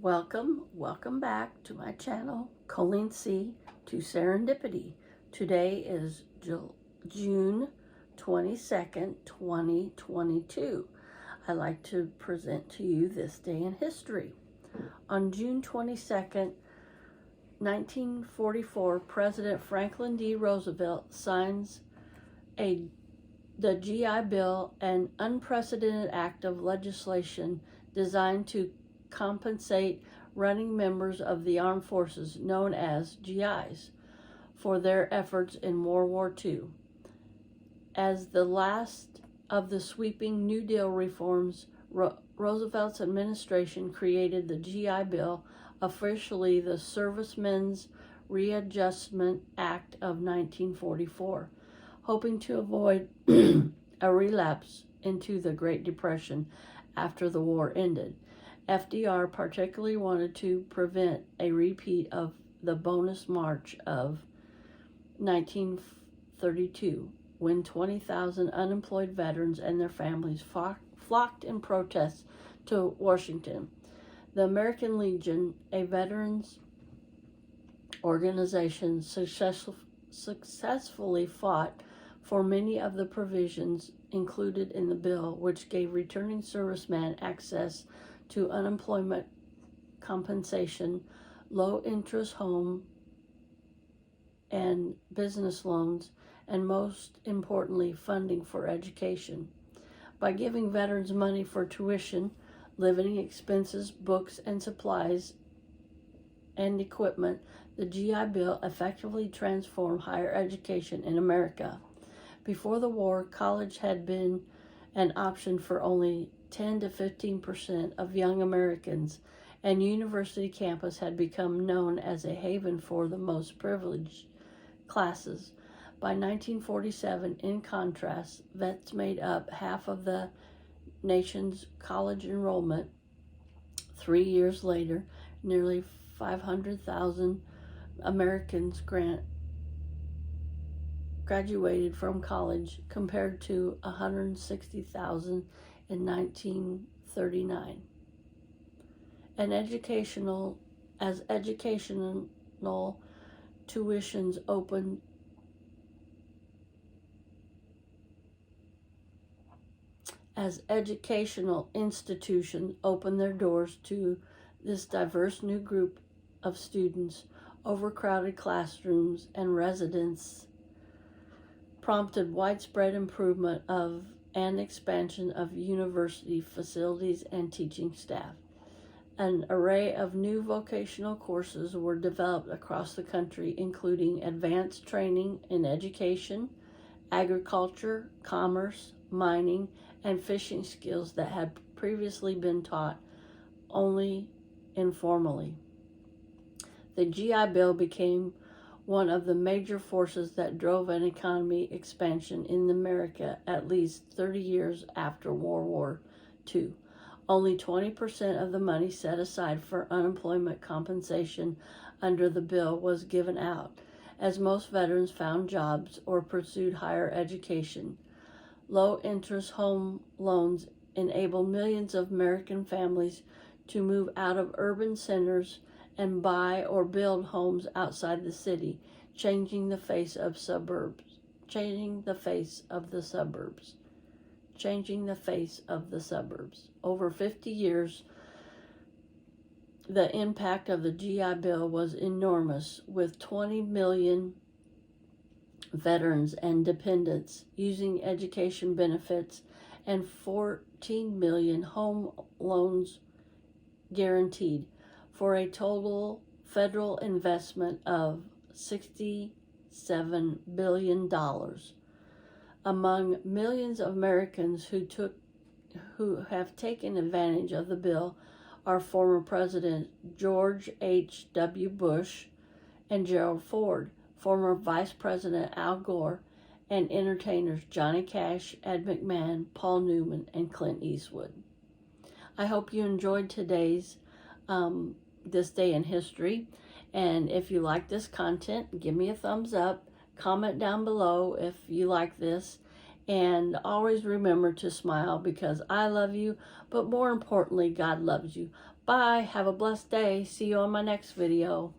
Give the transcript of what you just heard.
Welcome back to my channel, Colleen C. to Serendipity. Today is June 22nd, 2022. I'd like to present to you this day in history. On June 22nd, 1944, President Franklin D. Roosevelt signs the GI Bill, an unprecedented act of legislation designed to compensate running members of the armed forces, known as GIs, for their efforts in World War II. As the last of the sweeping New Deal reforms, Roosevelt's administration created the GI Bill, officially the Servicemen's Readjustment Act of 1944, hoping to avoid a relapse into the Great Depression after the war ended. FDR particularly wanted to prevent a repeat of the bonus March of 1932, when 20,000 unemployed veterans and their families flocked in protest to Washington. The American Legion, a veterans organization, successfully fought for many of the provisions included in the bill, which gave returning servicemen access to unemployment compensation, low-interest home and business loans, and most importantly, funding for education. By giving veterans money for tuition, living expenses, books, and supplies and equipment, the GI Bill effectively transformed higher education in America. Before the war, college had been an option for only 10 to 15% of young Americans, and university campus had become known as a haven for the most privileged classes. By 1947, in contrast, vets made up half of the nation's college enrollment. 3 years later, nearly 500,000 Americans graduated from college, compared to 160,000 in 1939. As educational tuitions opened As educational institutions opened their doors to this diverse new group of students, overcrowded classrooms and residents prompted widespread improvement of and expansion of university facilities and teaching staff. An array of new vocational courses were developed across the country, including advanced training in education, agriculture, commerce, mining, and fishing skills that had previously been taught only informally. The GI Bill became one of the major forces that drove an economy expansion in America at least 30 years after World War II. Only 20% of the money set aside for unemployment compensation under the bill was given out, as most veterans found jobs or pursued higher education. Low-interest home loans enabled millions of American families to move out of urban centers and buy or build homes outside the city, changing the face of the suburbs. Over 50 years, the impact of the GI Bill was enormous, with 20 million veterans and dependents using education benefits and 14 million home loans guaranteed, for a total federal investment of $67 billion. Among millions of Americans who have taken advantage of the bill are former President George H.W. Bush and Gerald Ford, former Vice President Al Gore, and entertainers Johnny Cash, Ed McMahon, Paul Newman, and Clint Eastwood. I hope you enjoyed today's this day in history, and if you like this content, give me a thumbs up, comment down below if you like this, And always remember to smile, because I love you, but more importantly, God loves you. Bye. Have a blessed day. See you on my next video.